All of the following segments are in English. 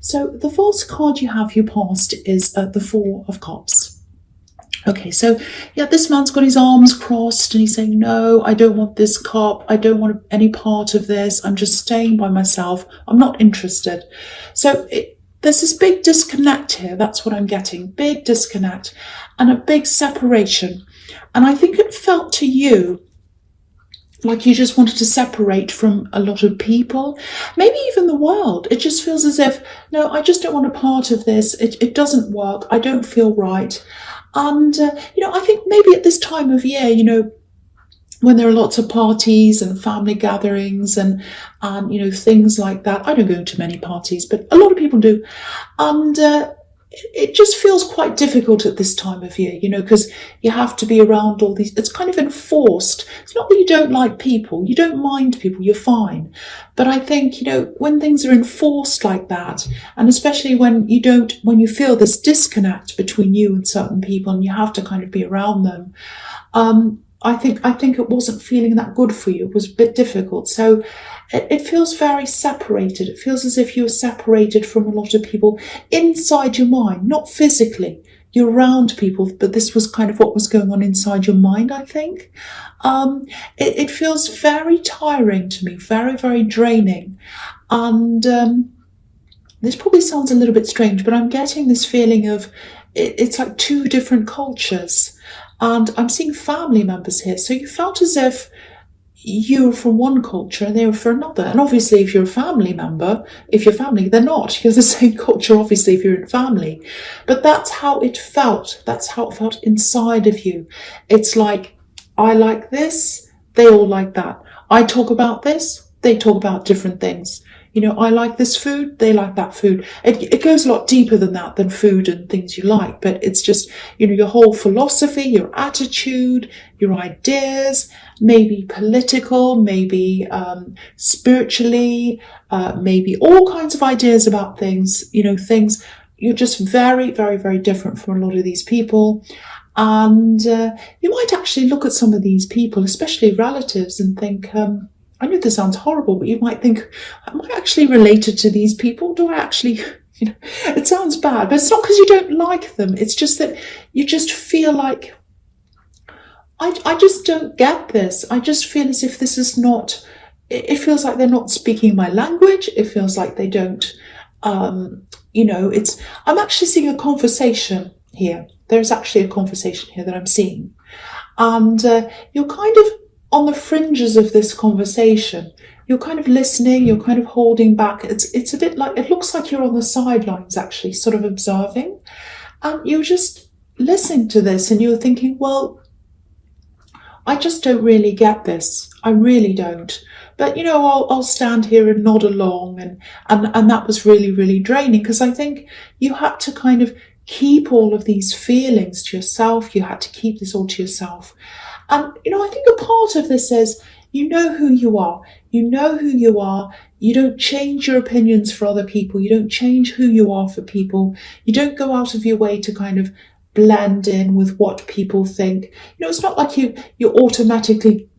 So the first card you have you passed is the Four of Cups. Okay, so yeah, this man's got his arms crossed and he's saying, no, I don't want this cup. I don't want any part of this. I'm just staying by myself. I'm not interested. So there's this big disconnect here. That's what I'm getting. Big disconnect and a big separation. And I think it felt to you like you just wanted to separate from a lot of people, maybe even the world. It just feels as if, no, I just don't want a part of this. It doesn't work. I don't feel right. And, I think maybe at this time of year, when there are lots of parties and family gatherings and things like that. I don't go to many parties, but a lot of people do. And it just feels quite difficult at this time of year, because you have to be around all these. It's kind of enforced. It's not that you don't like people. You don't mind people. You're fine. But I think, when things are enforced like that, and especially when you feel this disconnect between you and certain people and you have to kind of be around them, I think it wasn't feeling that good for you. It was a bit difficult. So it feels very separated. It feels as if you were separated from a lot of people inside your mind, not physically. You're around people, but this was kind of what was going on inside your mind, I think. It feels very tiring to me, very, very draining. And this probably sounds a little bit strange, but I'm getting this feeling of it's like two different cultures. And I'm seeing family members here. So you felt as if you were from one culture and they were from another. And obviously, if you're a family member, they're not. You're the same culture, obviously, if you're in family. But that's how it felt. That's how it felt inside of you. It's like, I like this, they all like that. I talk about this, they talk about different things. I like this food, they like that food. It goes a lot deeper than that, than food and things you like. But it's just, your whole philosophy, your attitude, your ideas, maybe political, maybe spiritually, maybe all kinds of ideas about things, things. You're just very, very, very different from a lot of these people. And you might actually look at some of these people, especially relatives, and think, I know this sounds horrible, but you might think, am I actually related to these people? Do I actually, it sounds bad, but it's not because you don't like them. It's just that you just feel like, I just don't get this. I just feel as if this is not, it feels like they're not speaking my language. It feels like they don't, I'm actually seeing a conversation here. There's actually a conversation here that I'm seeing. And you're kind of on the fringes of this conversation. You're kind of listening, you're kind of holding back. It's a bit like, it looks like you're on the sidelines actually, sort of observing. And you're just listening to this and you're thinking, well, I just don't really get this. I really don't. But, I'll stand here and nod along. And that was really, really draining, because I think you had to kind of keep all of these feelings to yourself. You had to keep this all to yourself. And, I think a part of this is, you know who you are. You know who you are. You don't change your opinions for other people. You don't change who you are for people. You don't go out of your way to kind of blend in with what people think. It's not like you automatically,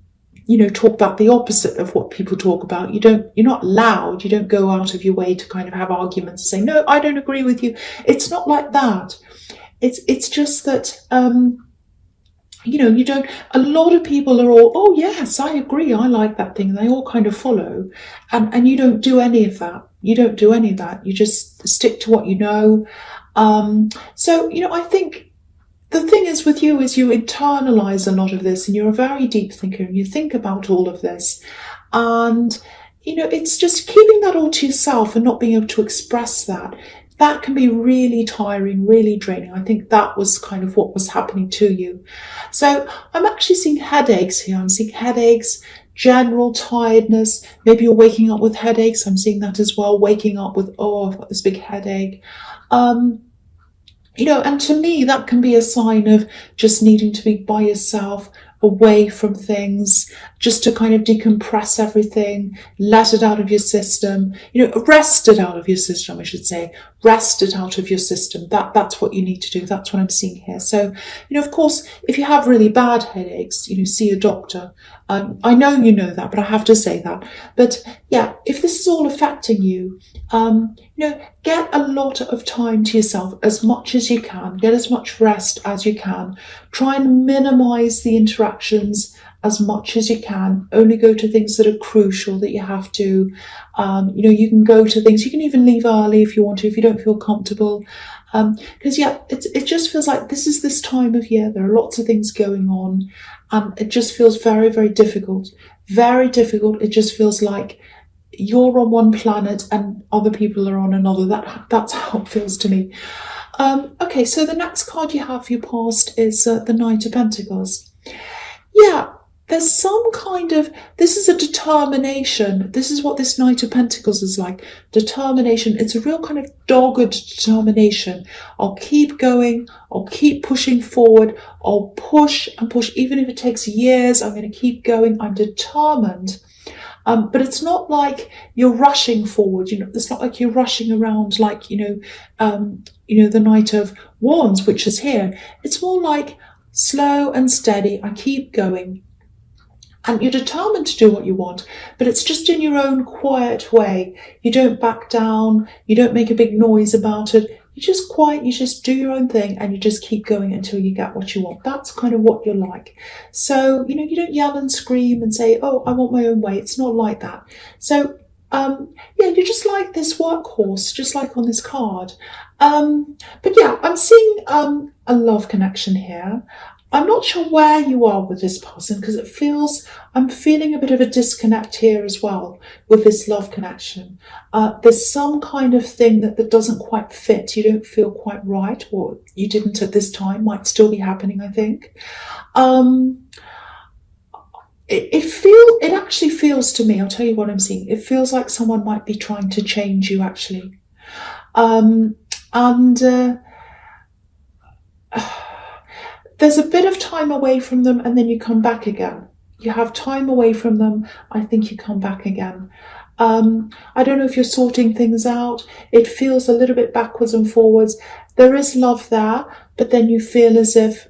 talk about the opposite of what people talk about. You're not loud. You don't go out of your way to kind of have arguments and say, no, I don't agree with you. It's not like that. It's just that, you don't, a lot of people are all, oh yes, I agree, I like that thing. They all kind of follow. And you don't do any of that. You don't do any of that. You just stick to what you know. So, I think the thing is with you is you internalize a lot of this, and you're a very deep thinker and you think about all of this. And, it's just keeping that all to yourself and not being able to express that. That can be really tiring, really draining. I think that was kind of what was happening to you. So I'm actually seeing headaches here. I'm seeing headaches, general tiredness. Maybe you're waking up with headaches. I'm seeing that as well. Waking up with, oh, I've got this big headache. And to me, that can be a sign of just needing to be by yourself, away from things, just to kind of decompress everything, let it out of your system, rest it out of your system, I should say, rest it out of your system. That's what you need to do. That's what I'm seeing here. So, of course, if you have really bad headaches, see a doctor. I know you know that, but I have to say that. But yeah, if this is all affecting you, get a lot of time to yourself as much as you can. Get as much rest as you can. Try and minimize the interactions as much as you can. Only go to things that are crucial that you have to. You can go to things. You can even leave early if you want to, if you don't feel comfortable. Because it just feels like this time of year. There are lots of things going on. It just feels very, very difficult. Very difficult. It just feels like you're on one planet and other people are on another. That's how it feels to me. Okay, so the next card you have for your past is the Knight of Pentacles. Yeah, there's some kind of, this is a determination. This is what this Knight of Pentacles is like. Determination. It's a real kind of dogged determination. I'll keep going. I'll keep pushing forward. I'll push and push. Even if it takes years, I'm going to keep going. I'm determined. But it's not like you're rushing forward. It's not like you're rushing around like, the Knight of Wands, which is here. It's more like slow and steady. I keep going. And you're determined to do what you want, but it's just in your own quiet way. You don't back down. You don't make a big noise about it. You just quiet. You just do your own thing and you just keep going until you get what you want. That's kind of what you're like. So, you don't yell and scream and say, oh, I want my own way. It's not like that. So, you're just like this workhorse, just like on this card. But yeah, I'm seeing a love connection here. I'm not sure where you are with this person because I'm feeling a bit of a disconnect here as well with this love connection. There's some kind of thing that doesn't quite fit. You don't feel quite right, or you didn't at this time, might still be happening, I think. It actually feels to me, I'll tell you what I'm seeing. It feels like someone might be trying to change you actually. There's a bit of time away from them and then you come back again. You have time away from them. I think you come back again. I don't know if you're sorting things out. It feels a little bit backwards and forwards. There is love there, but then you feel as if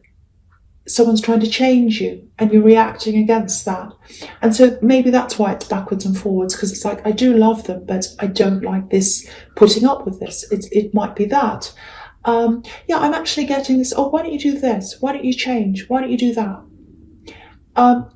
someone's trying to change you and you're reacting against that. And so maybe that's why it's backwards and forwards, because it's like, I do love them, but I don't like this, putting up with this. It might be that. I'm actually getting this, oh, why don't you do this? Why don't you change? Why don't you do that?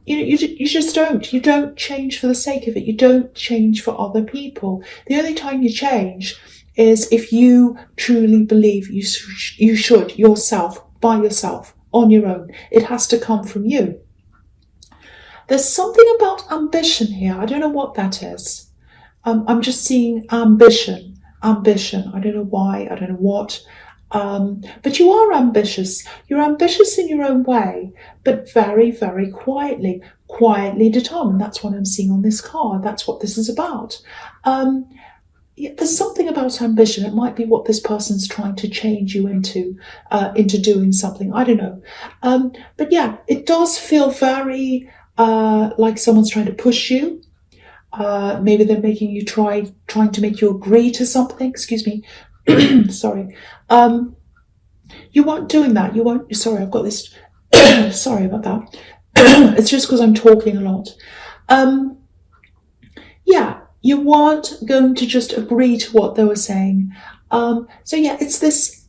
You just don't. You don't change for the sake of it. You don't change for other people. The only time you change is if you truly believe you should yourself, by yourself, on your own. It has to come from you. There's something about ambition here. I don't know what that is. I'm just seeing ambition. I don't know why. I don't know what. But you are ambitious. You're ambitious in your own way, but very, very quietly determined. That's what I'm seeing on this card. That's what this is about. There's something about ambition. It might be what this person's trying to change you into doing something. I don't know. But yeah, it does feel very like someone's trying to push you. Maybe they're making you trying to make you agree to something. Excuse me. Sorry. You weren't doing that. You won't. Sorry, I've got this. Sorry about that. It's just because I'm talking a lot. You weren't going to just agree to what they were saying. It's this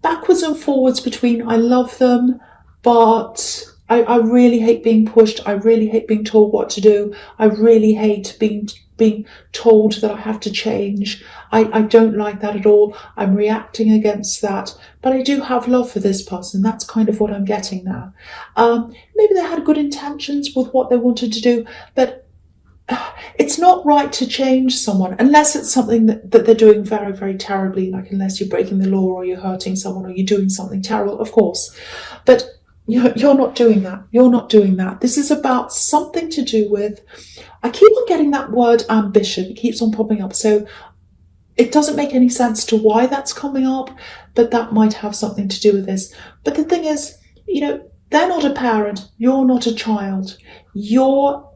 backwards and forwards between I love them, but I really hate being pushed. I really hate being told what to do. I really hate being told that I have to change. I don't like that at all. I'm reacting against that. But I do have love for this person. That's kind of what I'm getting now. Maybe they had good intentions with what they wanted to do, but it's not right to change someone unless it's something that they're doing very, very terribly, like unless you're breaking the law or you're hurting someone or you're doing something terrible, of course. But you're not doing that. You're not doing that. This is about something to do with, I keep on getting that word ambition. It keeps on popping up. So it doesn't make any sense to why that's coming up, but that might have something to do with this. But the thing is, they're not a parent. You're not a child. You're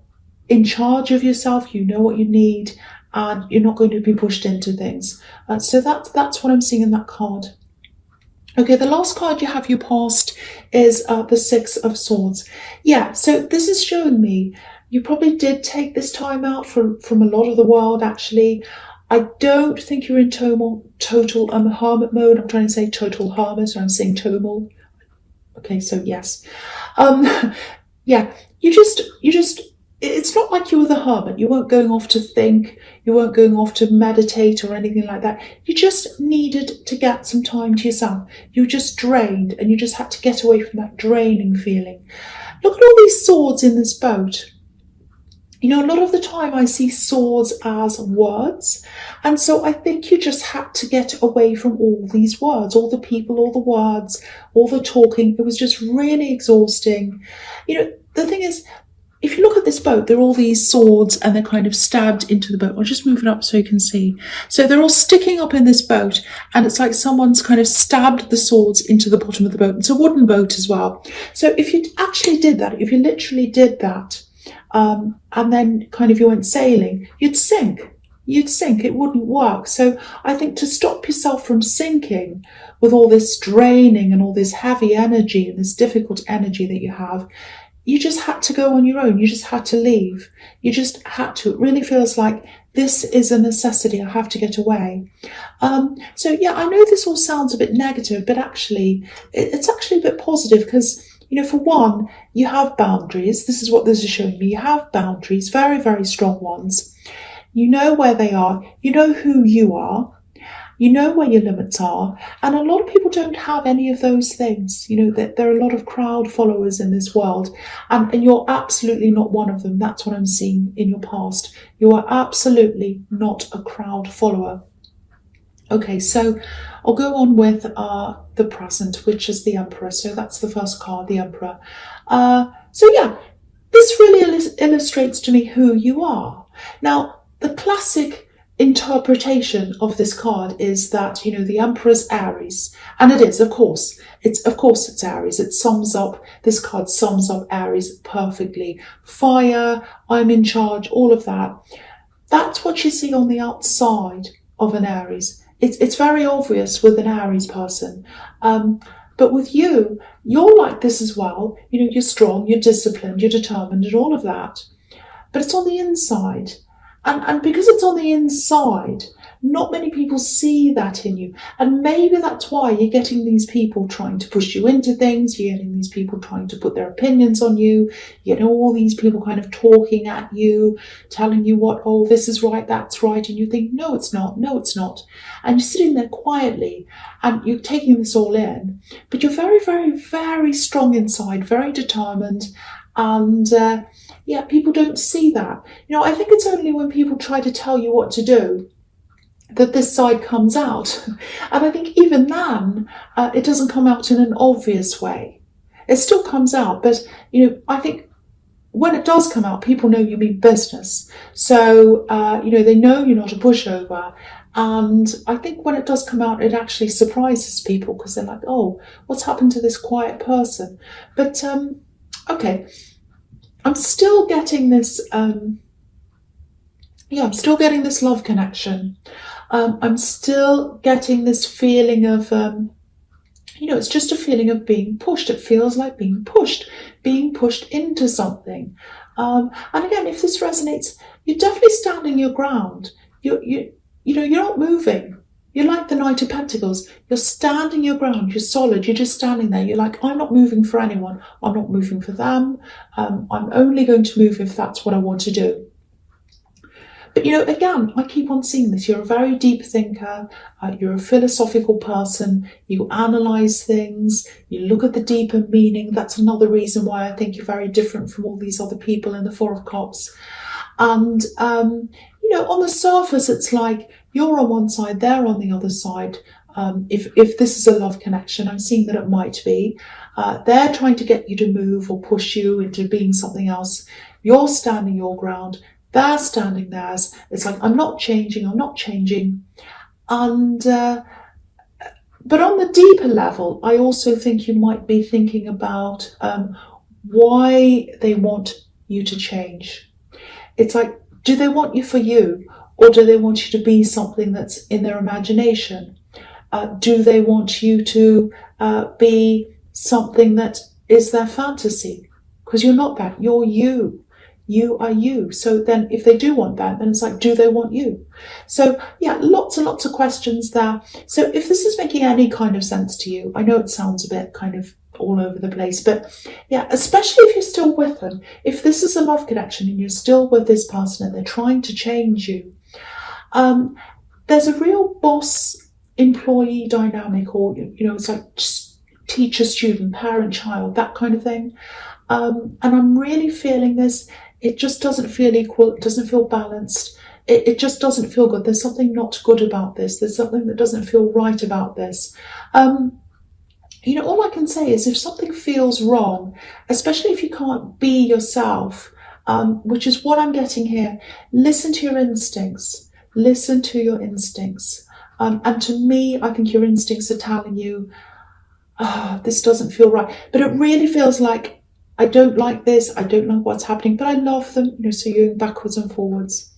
in charge of yourself. You know what you need, and you're not going to be pushed into things. So that's what I'm seeing in that card. Okay, the last card you have, you passed, is the Six of Swords. Yeah, so this is showing me you probably did take this time out from a lot of the world, actually. I don't think you're in total hermit mode. I'm trying to say total hermit, and I'm saying total. Okay, so yes. Um, yeah, you just, it's not like you were the hermit. You weren't going off to think, you weren't going off to meditate or anything like that. You just needed to get some time to yourself. You were just drained and you just had to get away from that draining feeling. Look at all these swords in this boat. You know, a lot of the time I see swords as words. And so I think you just had to get away from all these words, all the people, all the words, all the talking. It was just really exhausting. You know, the thing is, if you look at this boat, there are all these swords and they're kind of stabbed into the boat. I'll just move it up so you can see. So they're all sticking up in this boat, and it's like someone's kind of stabbed the swords into the bottom of the boat. It's a wooden boat as well. So if you actually did that, if you literally did that, and then kind of you went sailing, you'd sink. You'd sink. It wouldn't work. So I think to stop yourself from sinking with all this draining and all this heavy energy and this difficult energy that you have, you just had to go on your own. You just had to leave. You just had to. It really feels like this is a necessity. I have to get away. So yeah, I know this all sounds a bit negative, but actually, it's actually a bit positive because, you know, for one, you have boundaries. This is what this is showing me. You have boundaries, very, very strong ones. You know where they are. You know who you are. You know where your limits are. And a lot of people don't have any of those things. You know, that there are a lot of crowd followers in this world. And you're absolutely not one of them. That's what I'm seeing in your past. You are absolutely not a crowd follower. Okay, so I'll go on with the present, which is the Emperor. So that's the first card, the Emperor. So yeah, this really illustrates to me who you are. Now, the classic interpretation of this card is that, you know, the Emperor's Aries, and it is, of course, it's Aries. It sums up, this card sums up Aries perfectly. Fire, I'm in charge, all of that. That's what you see on the outside of an Aries. It's very obvious with an Aries person. But with you, you're like this as well. You know, you're strong, you're disciplined, you're determined, and all of that. But it's on the inside. And because it's on the inside, not many people see that in you. And maybe that's why you're getting these people trying to push you into things. You're getting these people trying to put their opinions on you. You know, all these people kind of talking at you, telling you what, oh, this is right, that's right. And you think, no, it's not. No, it's not. And you're sitting there quietly and you're taking this all in. But you're very, very, very strong inside, very determined. And yeah, people don't see that. You know, I think it's only when people try to tell you what to do that this side comes out. And I think even then, it doesn't come out in an obvious way. It still comes out, but, you know, I think when it does come out, people know you mean business. So, you know, they know you're not a pushover. And I think when it does come out, it actually surprises people because they're like, oh, what's happened to this quiet person? But, okay, I'm still getting this, I'm still getting this love connection. I'm still getting this feeling of, you know, it's just a feeling of being pushed. It feels like being pushed into something. And again, if this resonates, you're definitely standing your ground. You know, you're not moving. You're like the Knight of Pentacles. You're standing your ground. You're solid. You're just standing there. You're like, I'm not moving for anyone. I'm not moving for them. I'm only going to move if that's what I want to do. But, you know, again, I keep on seeing this. You're a very deep thinker. You're a philosophical person. You analyse things. You look at the deeper meaning. That's another reason why I think you're very different from all these other people in the Four of Cups. And, you know, on the surface, it's like you're on one side, they're on the other side. If this is a love connection, I'm seeing that it might be. They're trying to get you to move or push you into being something else. You're standing your ground. They're standing theirs. It's like, I'm not changing. And, but on the deeper level, I also think you might be thinking about why they want you to change. It's like, do they want you for you? Or do they want you to be something that's in their imagination? Do they want you to be something that is their fantasy? Because you're not that. You're you. You are you. So then if they do want that, then it's like, do they want you? So yeah, lots and lots of questions there. So if this is making any kind of sense to you, I know it sounds a bit kind of all over the place, but yeah, especially if you're still with them, if this is a love connection and you're still with this person and they're trying to change you, there's a real boss employee dynamic, or it's like teacher student, parent child, that kind of thing. And I'm really feeling this. It just doesn't feel equal. It doesn't feel balanced. It just doesn't feel good. There's something not good about this. There's something that doesn't feel right about this. All I can say is if something feels wrong, especially if you can't be yourself, which is what I'm getting here, listen to your instincts. Listen to your instincts. And to me, I think your instincts are telling you, this doesn't feel right. But it really feels like, I don't like this, I don't like what's happening, but I love them, so you're going backwards and forwards.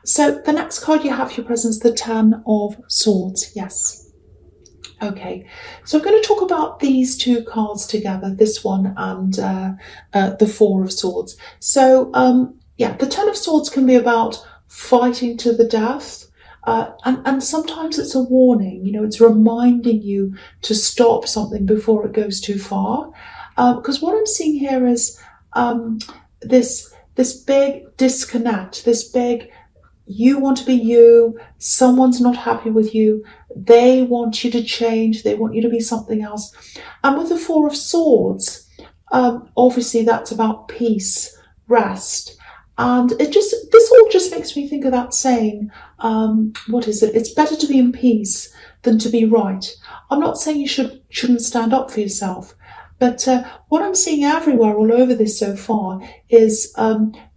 So the next card you have for your presence, the Ten of Swords. Yes. Okay, so I'm going to talk about these two cards together, this one and the Four of Swords. So the Ten of Swords can be about fighting to the death. And sometimes it's a warning, it's reminding you to stop something before it goes too far. Because what I'm seeing here is this big disconnect, this big, you want to be you, someone's not happy with you, they want you to change, they want you to be something else. And with the Four of Swords, obviously that's about peace, rest. And this all just makes me think of that saying, what is it? It's better to be in peace than to be right. I'm not saying you shouldn't stand up for yourself, but what I'm seeing everywhere all over this so far is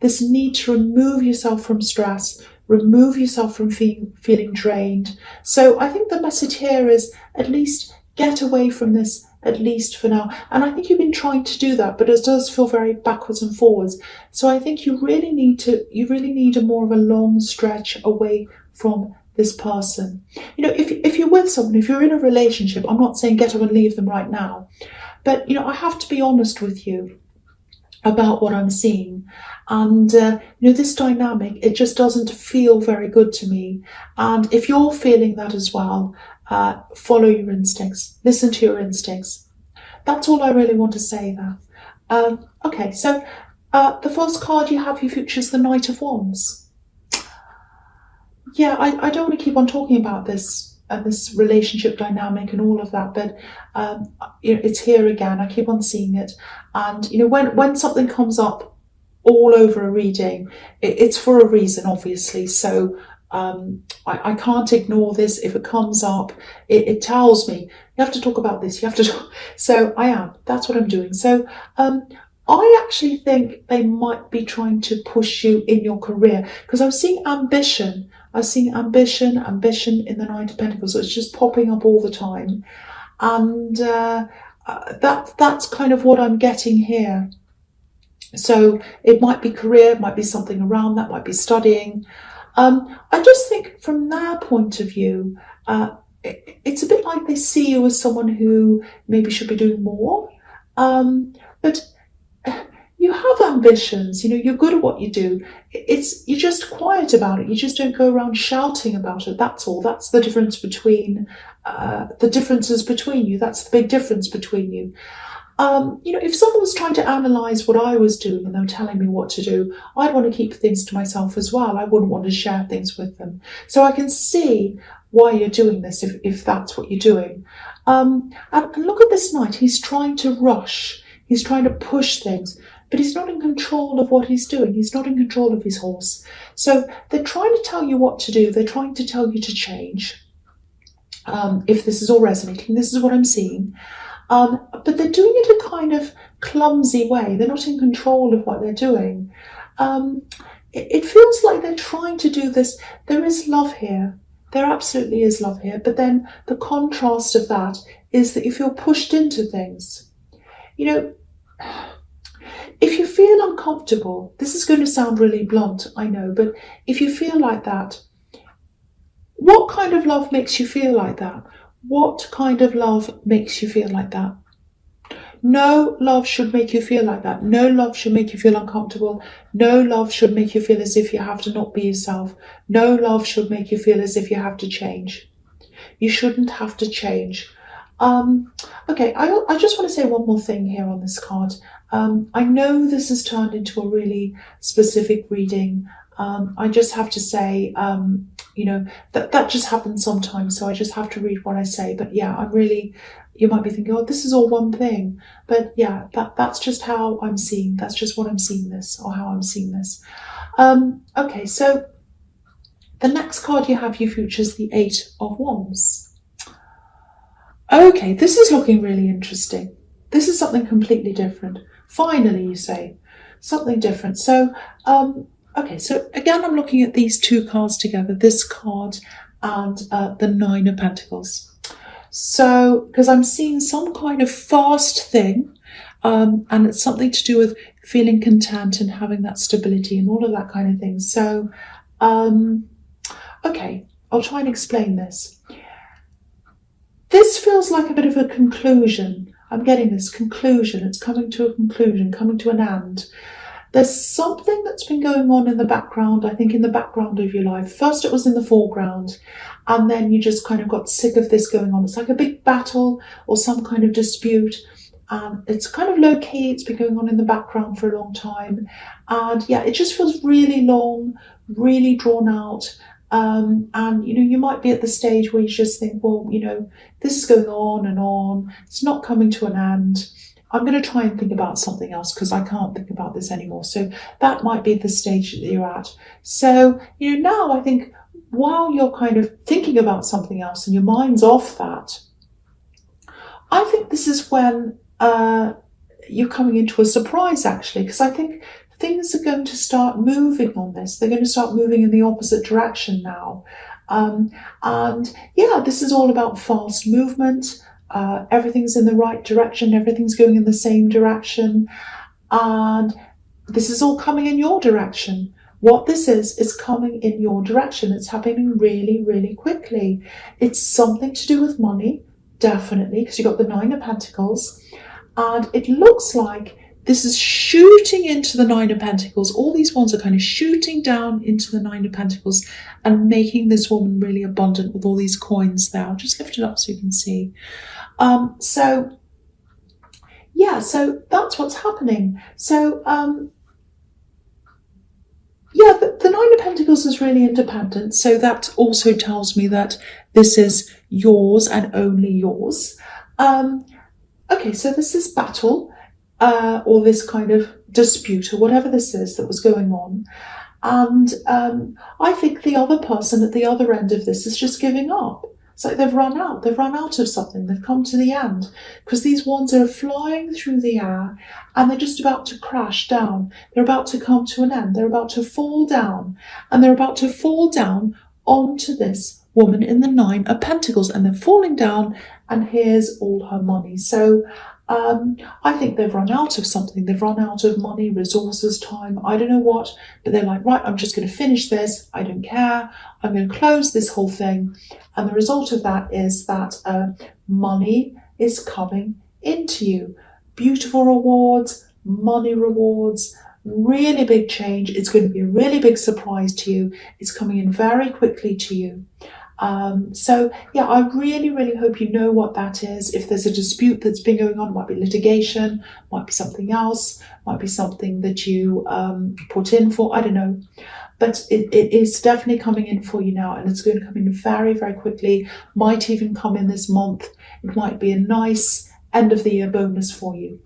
this need to remove yourself from stress, remove yourself from feeling drained. So I think the message here is at least get away from this, at least for now. And I think you've been trying to do that, but it does feel very backwards and forwards. So I think you really need a more of a long stretch away from this person. If you're with someone, if you're in a relationship, I'm not saying get up and leave them right now, but I have to be honest with you about what I'm seeing. And this dynamic, it just doesn't feel very good to me. And if you're feeling that as well, follow your instincts, listen to your instincts. That's all I really want to say there. Okay, so the first card you have for your future is the Knight of Wands. Yeah, I don't want to keep on talking about this this relationship dynamic and all of that, but it's here again. I keep on seeing it, and when something comes up all over a reading, it's for a reason, obviously. So I can't ignore this. If it comes up, it tells me you have to talk about this. You have to talk. So I am. That's what I'm doing. So I actually think they might be trying to push you in your career, because I was seeing ambition. I was seeing ambition in the Knight of Pentacles. So it's just popping up all the time. And that's kind of what I'm getting here. So it might be career, it might be something around that, might be studying. I just think from their point of view, it's a bit like they see you as someone who maybe should be doing more. But you have ambitions, you're good at what you do. You're just quiet about it. You just don't go around shouting about it. That's all. That's the difference between the differences between you. That's the big difference between you. If someone was trying to analyse what I was doing and they were telling me what to do, I'd want to keep things to myself as well. I wouldn't want to share things with them. So I can see why you're doing this if that's what you're doing. And look at this knight. He's trying to rush. He's trying to push things, but he's not in control of what he's doing. He's not in control of his horse. So they're trying to tell you what to do. They're trying to tell you to change. If this is all resonating, this is what I'm seeing. But they're doing it in a kind of clumsy way. They're not in control of what they're doing. It feels like they're trying to do this. There is love here. There absolutely is love here. But then the contrast of that is that you feel pushed into things. If you feel uncomfortable, this is going to sound really blunt, I know, but if you feel like that, what kind of love makes you feel like that? What kind of love makes you feel like that? No love should make you feel like that. No love should make you feel uncomfortable. No love should make you feel as if you have to not be yourself. No love should make you feel as if you have to change. You shouldn't have to change. Okay, I just want to say one more thing here on this card. I know this has turned into a really specific reading. I just have to say, that just happens sometimes, so I just have to read what I say. But yeah, you might be thinking, oh, this is all one thing. But yeah, that's just how I'm seeing, that's just what I'm seeing this, or how I'm seeing this. Okay, so the next card you have, you features the Eight of Wands. Okay, this is looking really interesting. This is something completely different. Finally, you say, something different. So, okay, so again, I'm looking at these two cards together, this card and the Nine of Pentacles. So, because I'm seeing some kind of fast thing, and it's something to do with feeling content and having that stability and all of that kind of thing. So, okay, I'll try and explain this. This feels like a bit of a conclusion. I'm getting this conclusion. It's coming to a conclusion, coming to an end. There's something that's been going on in the background, I think in the background of your life. First it was in the foreground, and then you just kind of got sick of this going on. It's like a big battle or some kind of dispute. It's kind of low key. It's been going on in the background for a long time. And yeah, it just feels really long, really drawn out. And you might be at the stage where you just think, well, this is going on and on. It's not coming to an end. I'm going to try and think about something else because I can't think about this anymore. So that might be the stage that you're at. So, now I think while you're kind of thinking about something else and your mind's off that, I think this is when you're coming into a surprise, actually, because I think things are going to start moving on this. They're going to start moving in the opposite direction now. And yeah, this is all about fast movement. Everything's in the right direction. Everything's going in the same direction. And this is all coming in your direction. What this is coming in your direction. It's happening really, really quickly. It's something to do with money, definitely, because you've got the Nine of Pentacles. And it looks like this is shooting into the Nine of Pentacles. All these ones are kind of shooting down into the Nine of Pentacles and making this woman really abundant with all these coins there. I'll just lift it up so you can see. So that's what's happening. So, yeah, the Nine of Pentacles is really independent. So that also tells me that this is yours and only yours. Okay, so this is battle. Or this kind of dispute or whatever this is that was going on. And I think the other person at the other end of this is just giving up. It's like they've run out of something, they've come to the end, because these wands are flying through the air and they're just about to crash down. They're about to come to an end, they're about to fall down, and they're about to fall down onto this woman in the Nine of Pentacles, and they're falling down, and here's all her money. So I think they've run out of something. They've run out of money, resources, time, I don't know what, but they're like, right, I'm just going to finish this. I don't care. I'm going to close this whole thing. And the result of that is that money is coming into you. Beautiful rewards, money rewards, really big change. It's going to be a really big surprise to you. It's coming in very quickly to you. So yeah, I really, really hope you know what that is. If there's a dispute that's been going on, it might be litigation, might be something else, might be something that you put in for, I don't know. But it is definitely coming in for you now, and it's going to come in very, very quickly. Might even come in this month. It might be a nice end of the year bonus for you.